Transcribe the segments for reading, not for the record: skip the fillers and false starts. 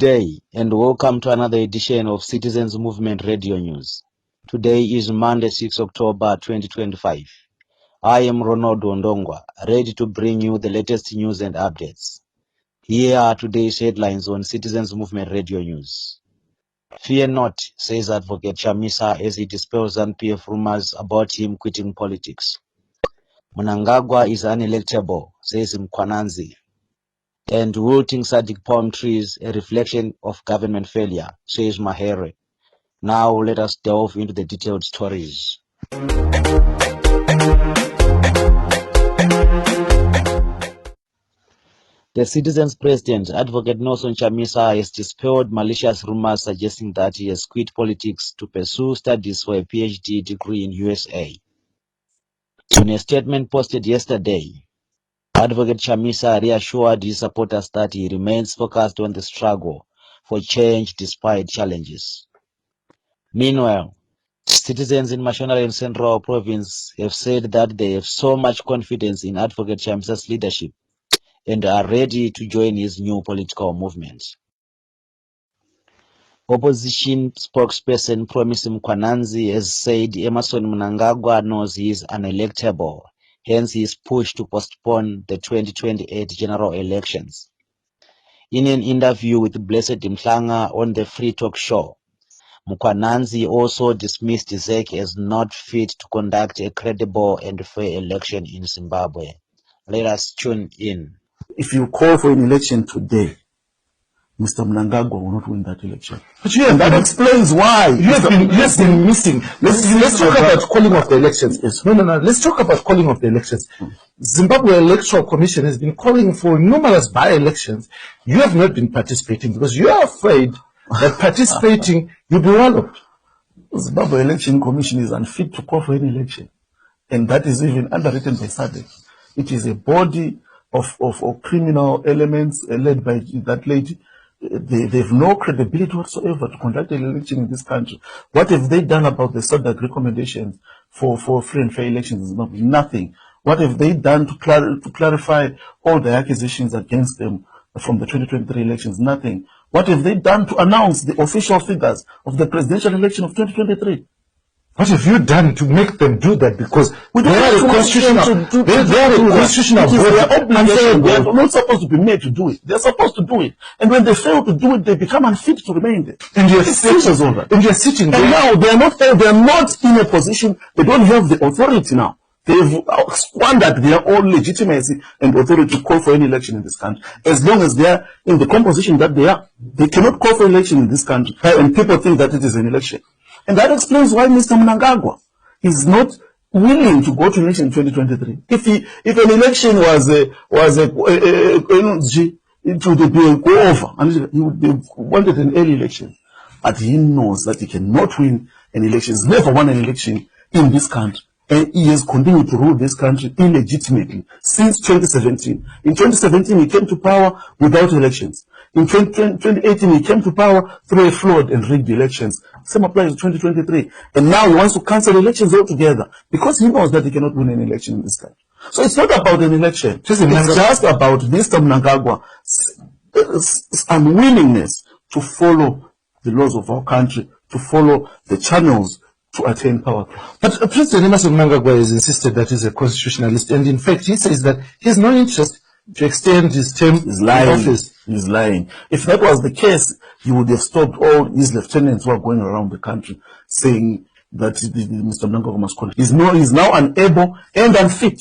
day and welcome to another edition of Citizens Movement Radio News. Today is Monday, 6 October 2025. I am Ronald Ondongwa, ready to bring you the latest news and updates. Here are today's headlines on Citizens Movement Radio News. Fear not, says Advocate Chamisa as he dispels ZANU-PF rumors about him quitting politics. Mnangagwa is unelectable, says Mkwananzi. And wilting Sadiq palm trees, a reflection of government failure, says Mahere. Now let us delve into the detailed stories. The Citizens President, Advocate Nelson Chamisa, has dispelled malicious rumors suggesting that he has quit politics to pursue studies for a PhD degree in USA. In a statement posted yesterday, Advocate Chamisa reassured his supporters that he remains focused on the struggle for change despite challenges. Meanwhile, citizens in Mashonaland and Central Province have said that they have so much confidence in Advocate Chamisa's leadership and are ready to join his new political movement. Opposition spokesperson Promise Mkwananzi has said Emmerson Mnangagwa knows he is unelectable. Hence, he is pushed to postpone the 2028 general elections. In an interview with Blessed Mhlanga on the Free Talk Show, Mkwananzi also dismissed ZEC as not fit to conduct a credible and fair election in Zimbabwe. Let us tune in. If you call for an election today, Mr. Mnangagwa will not win that election. But that explains why you have been missing. Let's talk about calling off the elections. Yes. No. Let's talk about calling off the elections. Zimbabwe Electoral Commission has been calling for numerous by-elections. You have not been participating because you are afraid that participating you'll be walloped. Zimbabwe Election Commission is unfit to call for any election, and that is even underwritten by SADC. It is a body of criminal elements led by that lady. They have no credibility whatsoever to conduct an election in this country. What have they done about the SADC recommendations for free and fair elections in Zimbabwe? Nothing. What have they done to clarify all the accusations against them from the 2023 elections? Nothing. What have they done to announce the official figures of the presidential election of 2023? What have you done to make them do that? Because they are a constitutional body. They are not supposed to be made to do it. They are supposed to do it. And when they fail to do it, they become unfit to remain there. And you're sitting there. And now they are not in a position, they don't have the authority now. They've squandered their own legitimacy and authority to call for any election in this country. As long as they are in the composition that they are, they cannot call for election in this country. And people think that it is an election. And that explains why Mr. Mnangagwa is not willing to go to election in 2023. If an election was it would be a go over, and he would have wanted an early election. But he knows that he cannot win an election. He's never won an election in this country. And he has continued to rule this country illegitimately since 2017. In 2017, he came to power without elections. In 2018, he came to power through a flawed and rigged elections. Same applies to 2023. And now he wants to cancel elections altogether because he knows that he cannot win an election in this country. So it's not about an election. It's just about Mr. Mnangagwa's unwillingness to follow the laws of our country, to follow the channels to attain power. But President Emmerson Mnangagwa has insisted that he's a constitutionalist, and in fact he says that he has no interest to extend his term in office. He's lying. If that was the case, he would have stopped all his lieutenants who are going around the country saying that Mr. Mnangagwa must call. He's now unable and unfit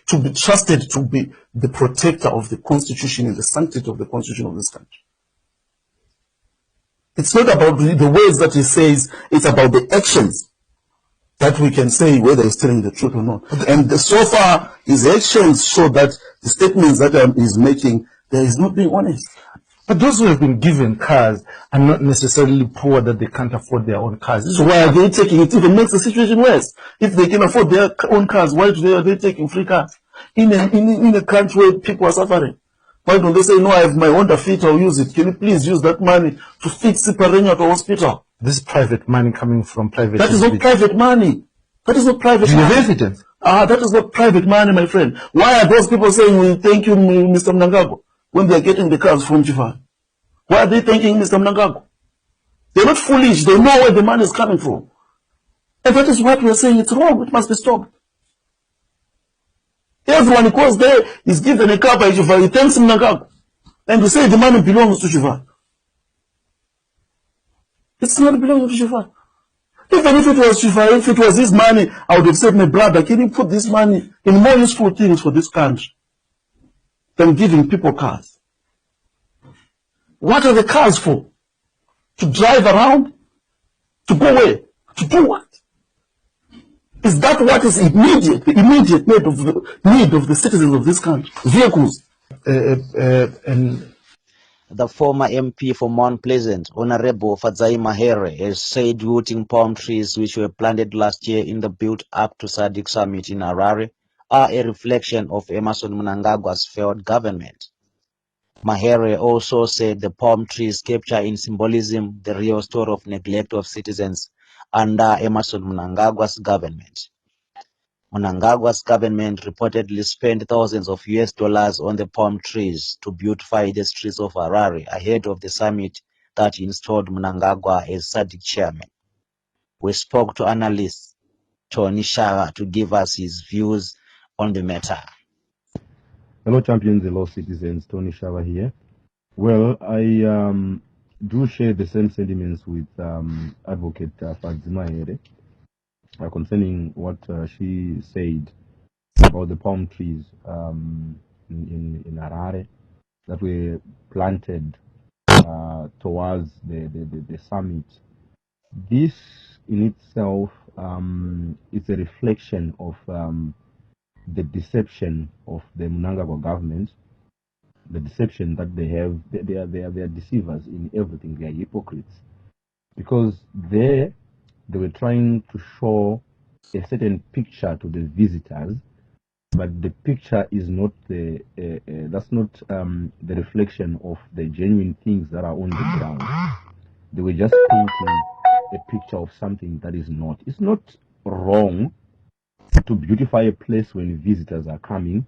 to be trusted to be the protector of the Constitution and the sanctity of the Constitution of this country. It's not about the words that he says, it's about the actions that we can say whether he's telling the truth or not. And so far, his actions show that the statements that he's making, there is not being honest. But those who have been given cars are not necessarily poor that they can't afford their own cars. So why are they taking it? Even makes the situation worse. If they can afford their own cars, why are they taking free cars? In a country where people are suffering. Why don't they say, no, I have my Honda Fit, I'll use it. Can you please use that money to fix Siparenya at the hospital? This is private money coming from private. That is not private money. That is not private money. Do you have evidence? That is not private money, my friend. Why are those people saying, well, thank you, Mr. Mnangagwa, when they are getting the cars from Chifa? Why are they thanking Mr. Mnangagwa? They're not foolish. They know where the money is coming from. And that is what we are saying. It's wrong. It must be stopped. Everyone who goes there is given a car by Shiva. He thanks Mnangagwa. And we say the money belongs to Shiva. It's not belonging to Shiva. Even if it was Shiva, if it was his money, I would have said, my brother, can you put this money in more useful things for this country than giving people cars? What are the cars for? To drive around? To go where? To do what? Is that what is immediate, the immediate need of the citizens of this country? Vehicles. The former MP for Mount Pleasant, Honorable Fadzai Mahere, has said rooting palm trees which were planted last year in the build-up to SADC summit in Harare are a reflection of Emmerson Mnangagwa's failed government. Mahere also said the palm trees capture in symbolism the real story of neglect of citizens under Emmerson Mnangagwa's government. Mnangagwa's government reportedly spent thousands of US dollars on the palm trees to beautify the streets of Harare ahead of the summit that installed Mnangagwa as SADC chairman. We spoke to analyst Tony Shaga to give us his views on the matter. Hello, champions, hello, citizens. Tony Shaga here. Well, I do share the same sentiments with Advocate Fadzima Here concerning what she said about the palm trees in Harare that were planted towards the summit. This in itself is a reflection of the deception of the Mnangagwa government, the deception that they have. They are deceivers in everything. They are hypocrites, because they were trying to show a certain picture to the visitors, but the picture is not that's not the reflection of the genuine things that are on the ground. They were just painting a picture of something that is not. It's not wrong to beautify a place when visitors are coming,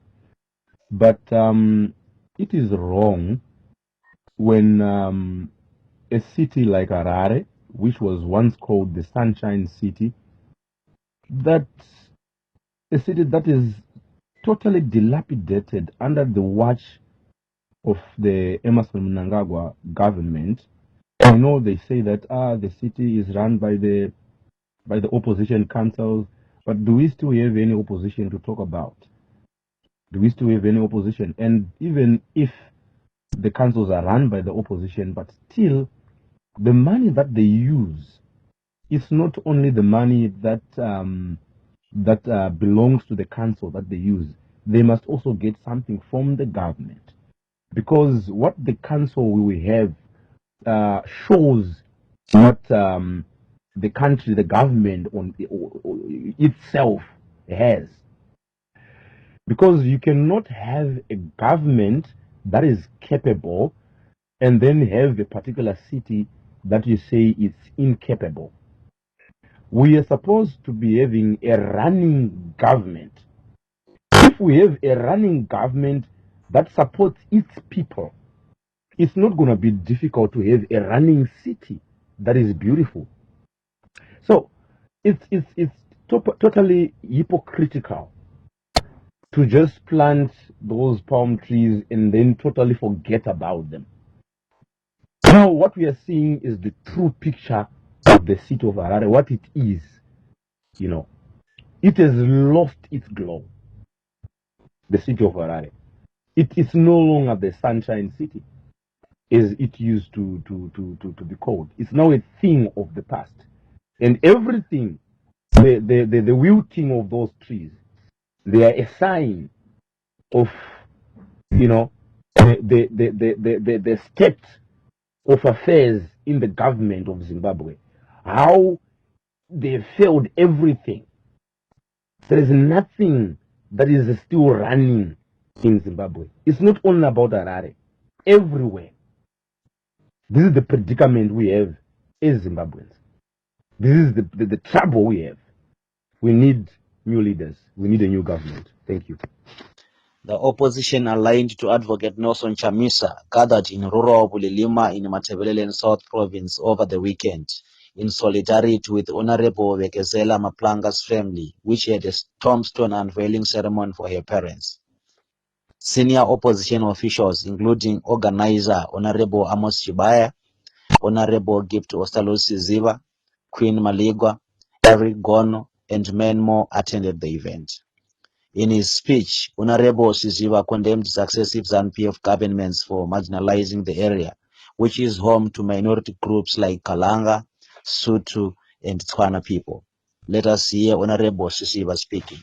but it is wrong when a city like Harare, which was once called the Sunshine City, that a city that is totally dilapidated under the watch of the Emmerson Mnangagwa government. I know they say that the city is run by the opposition councils, but do we still have any opposition to talk about? Do we still have any opposition? And even if the councils are run by the opposition, but still the money that they use is not only the money that belongs to the council that they use. They must also get something from the government, because what the council will have shows what the country, the government on itself has. Because you cannot have a government that is capable and then have a particular city that you say is incapable. We are supposed to be having a running government. If we have a running government that supports its people, it's not going to be difficult to have a running city that is beautiful. So it's totally hypocritical to just plant those palm trees and then totally forget about them. Now what we are seeing is the true picture of the city of Harare, what it is. You know, it has lost its glow. The city of Harare. It is no longer the Sunshine City as it used to be called. It's now a thing of the past. And everything, the wilting of those trees, they are a sign of, you know, the state of affairs in the government of Zimbabwe. How they failed everything. There is nothing that is still running in Zimbabwe. It's not only about Harare. Everywhere. This is the predicament we have as Zimbabweans. This is the trouble we have. We need new leaders. We need a new government. Thank you. The opposition aligned to Advocate Nelson Chamisa gathered in rural Bulilima in Matabeleland South Province over the weekend in solidarity with Honorable Vekezela Maplanga's family, which had a tombstone unveiling ceremony for her parents. Senior opposition officials, including organizer Honorable Amos Chibaya, Honorable Gift Ostalosi Ziva, Queen Maligwa, Eric Gono, and many more attended the event. In his speech, Honorable Siziva condemned successive ZANU-PF governments for marginalizing the area, which is home to minority groups like Kalanga, Sutu, and Tswana people. Let us hear Honorable Siziva speaking.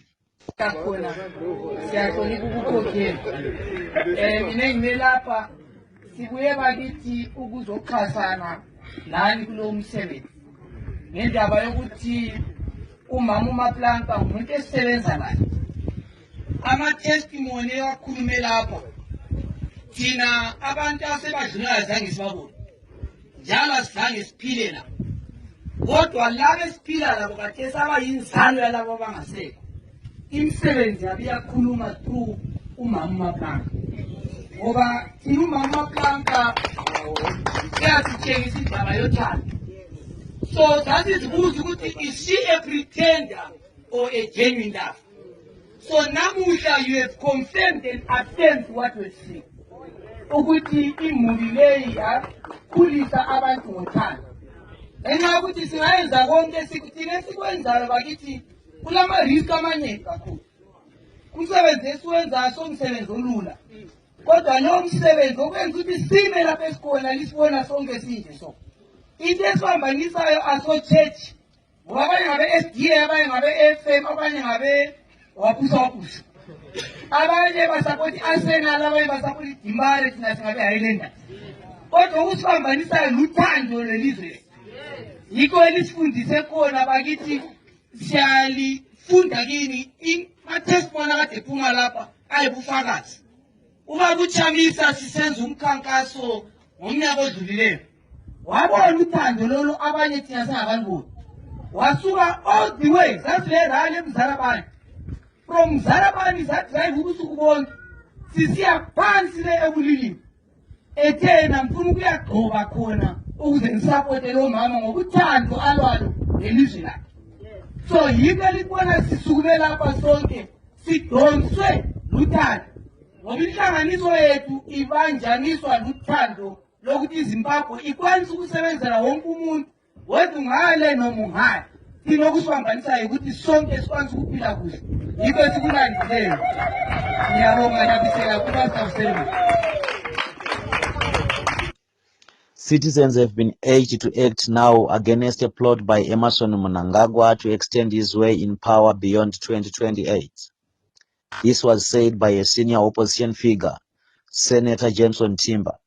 Ama-testimony akhulume lapha thina abantu asebadlula azange sibabone njalo asizange siphile la kodwa laba esiphila labo kade sabayinzalo yalabo abangasekho imisebenzi yabo iyakhuluma through umama uMaplanka ngoba thina umama uMaplanka uyasitshengisa indaba yothando. So that is ukuthi is she a pretender or a genuine love? So namuhla you have confirmed and affirmed what we see. Ukuthi imuli leyi yakhulisa abantu ngothando. Ngenxa yokuthi singayenza konke thina esikwenzayo bakithi kulama-risk amaningi kakhulu. Umsebenzi esiwenzayo somsebenzi olula. Kodwa lo msebenzi okwenza ukuthi sime lapha esikhona lisibona sonke sinje so. Into esibambanisayo aso-church. Ngoba abanye ngabe-SDA, abanye ngabe-FM, abanye ngabe wapusa abanye basapoti Arsenal, abanye basapoti Dimbare, thina singabe Highlanders. Kodwa ukusibambanisayo luthando lelizwe. Yikho elisifundise khona bakithi siyalifunda kini ama-testimony akade ephuma lapha ayibufakazi. Ubaba uChamisa sisenza umkhankaso ngomnyaka odlulileyo. Wabona uthando lolo abanye thina singabaliboni. Wasuka all the way, sasile rally eMzarabani. From Zarabani drive ubusuku bonke sisiya phansi le ebulilini ethena mfuna ukuyagcoba khona ukuze ngisupporte lo mama ngokuthando alwalo nelizwe lakhe. So yikho libona sisukume lapha sonke sidonswe luthando ngoba inhlanganiso yethu ibanjaniswa luthando lokuthi iZimbabwe ikwanisa ukusebenzela wonke umuntu wethu ungale noma ungale. Thina okusibambanisayo ukuthi sonke sikwanisa ukuphila kuhle. Yikho esikulandileyo. Ngiyabonga nabisela kubasasebenzi. Citizens have been urged to act now against a plot by Emmerson Mnangagwa to extend his way in power beyond 2028. This was said by a senior opposition figure, Senator Jameson Timber.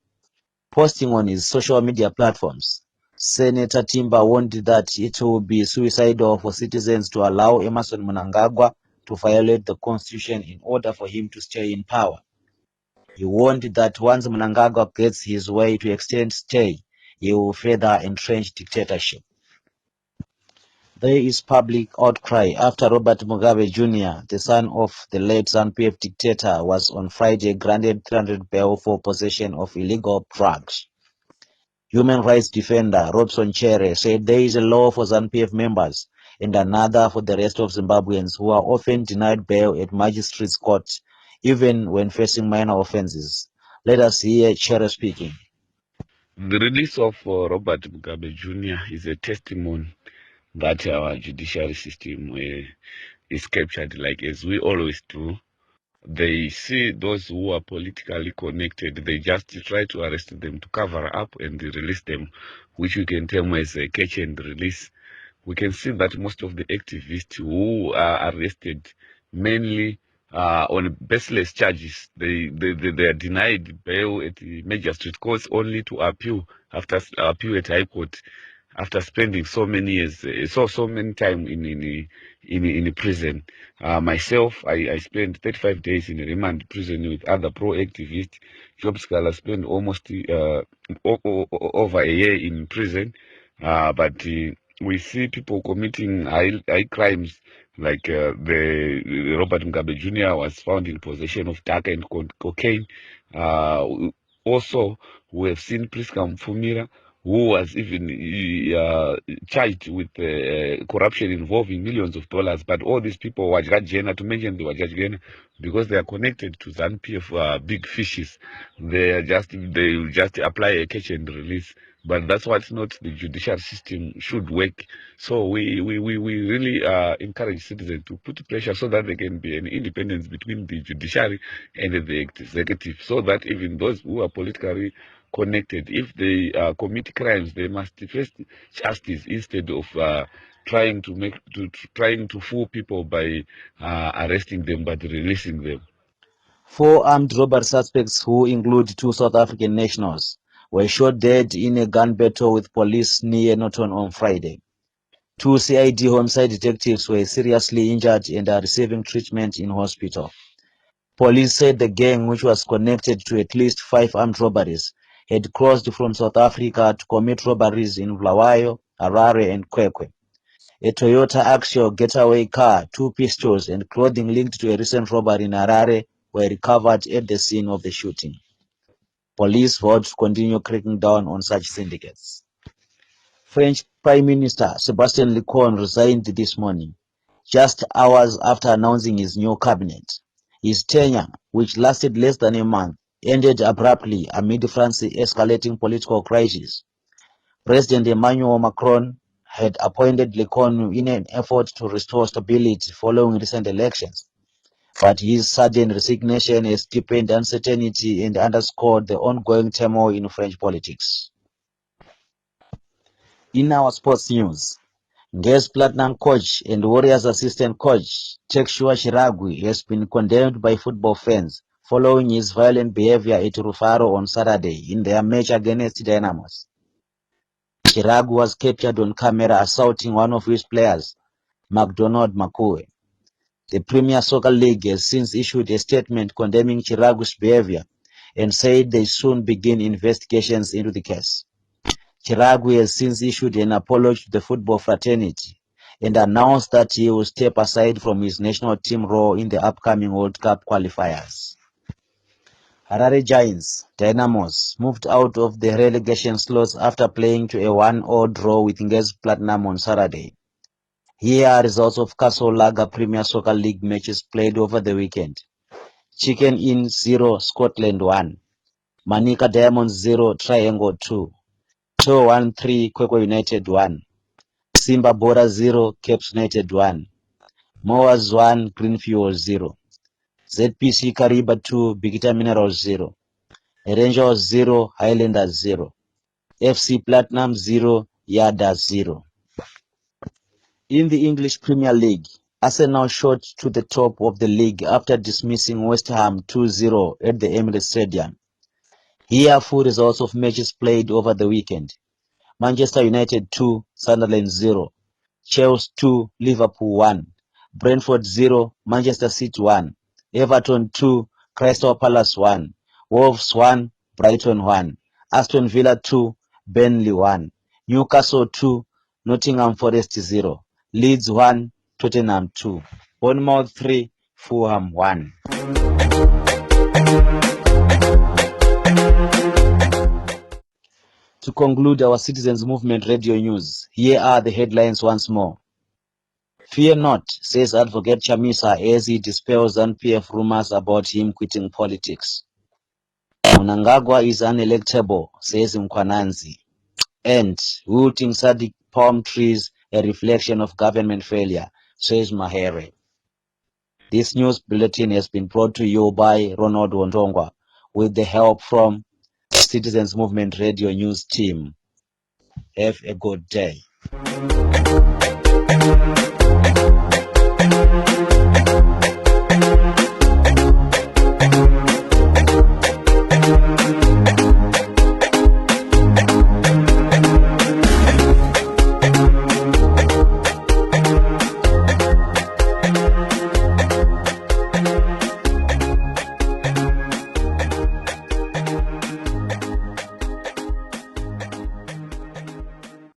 Posting on his social media platforms, Senator Timber warned that it will be suicidal for citizens to allow Emmerson Mnangagwa to violate the constitution in order for him to stay in power. He warned that once Mnangagwa gets his way to extend stay, he will further entrench dictatorship. There is public outcry after Robert Mugabe Jr., the son of the late ZANU-PF dictator, was on Friday granted 300 bail for possession of illegal drugs. Human rights defender Robson Chere said there is a law for ZANU-PF members and another for the rest of Zimbabweans who are often denied bail at magistrates' court, even when facing minor offenses. Let us hear Chere speaking. The release of Robert Mugabe Jr. is a testimony that our judicial system is captured, like as we always do. They see those who are politically connected, they just try to arrest them to cover up and release them, which we can term as a catch and release. We can see that most of the activists who are arrested mainly on baseless charges, they are denied bail at the magistrate courts only to appeal after appeal at High Court after spending so many years, so many time in prison. Myself, I spent 35 days in a remand prison with other pro-activists. Job Scholar spent almost over a year in prison, but we see people committing high crimes Like the Robert Mugabe Jr. was found in possession of dark and cocaine. Also, we have seen Priska Mfumira, who was even charged with corruption involving millions of dollars. But all these people, Wajajena, to mention the Wajajena, because they are connected to ZANU-PF big fishes, they will just apply a catch and release. But that's what not the judicial system should work. So we really encourage citizens to put pressure so that there can be an independence between the judiciary and the executive, so that even those who are politically connected, if they commit crimes, they must face justice instead of trying to fool people by arresting them but releasing them. 4 armed robbery suspects, who include 2 South African nationals, were shot dead in a gun battle with police near Norton on Friday. 2 CID homicide detectives were seriously injured and are receiving treatment in hospital. Police said the gang, which was connected to at least 5 armed robberies, had crossed from South Africa to commit robberies in Bulawayo, Harare and Kwekwe. A Toyota Axio getaway car, 2 pistols and clothing linked to a recent robbery in Harare were recovered at the scene of the shooting. Police vowed to continue cracking down on such syndicates. French Prime Minister Sebastien Lecornu resigned this morning, just hours after announcing his new cabinet. His tenure, which lasted less than a month, ended abruptly amid France's escalating political crisis. President Emmanuel Macron had appointed Lecornu in an effort to restore stability following recent elections, but his sudden resignation has deepened uncertainty and underscored the ongoing turmoil in French politics. In our sports news, Ngez Platinum coach and Warriors assistant coach Tekshua Chiragui has been condemned by football fans following his violent behavior at Rufaro on Saturday in their match against Dynamos. Chiragui was captured on camera assaulting one of his players, McDonald Makue. The Premier Soccer League has since issued a statement condemning Chiragui's behavior and said they soon begin investigations into the case. Chiragui has since issued an apology to the football fraternity and announced that he will step aside from his national team role in the upcoming World Cup qualifiers. Harare Giants, Dynamos, moved out of the relegation slots after playing to a 1-1 draw with Ngez Platinum on Saturday. Here are results of Castle Lager Premier Soccer League matches played over the weekend. Chicken Inn 0, Scotland 1. Manica Diamonds 0, Triangle 2. 2-1-3, Kwekwe United 1. Simba Bora 0, Caps United 1. Mowers 1, Greenfield 0. ZPC Kariba 2, Bigita Minerals 0. Rangers 0, Highlanders 0. FC Platinum 0, Yada 0. In the English Premier League, Arsenal shot to the top of the league after dismissing West Ham 2-0 at the Emirates Stadium. Here are full results of matches played over the weekend. Manchester United 2, Sunderland 0. Chelsea 2, Liverpool 1. Brentford 0, Manchester City 1. Everton 2, Crystal Palace 1. Wolves 1, Brighton 1. Aston Villa 2, Burnley 1. Newcastle 2, Nottingham Forest 0. Leeds 1, Tottenham 2. Bournemouth 3, Fulham 1. To conclude our Citizens Movement radio news, here are the headlines once more. Fear not, says Advocate Chamisa as he dispels ZANU-PF rumors about him quitting politics. Mnangagwa is unelectable, says Mkwananzi. And wilting Sadiq palm trees, a reflection of government failure, says Mahere. This news bulletin has been brought to you by Ronald Wondongwa with the help from Citizens Movement Radio News team. Have a good day.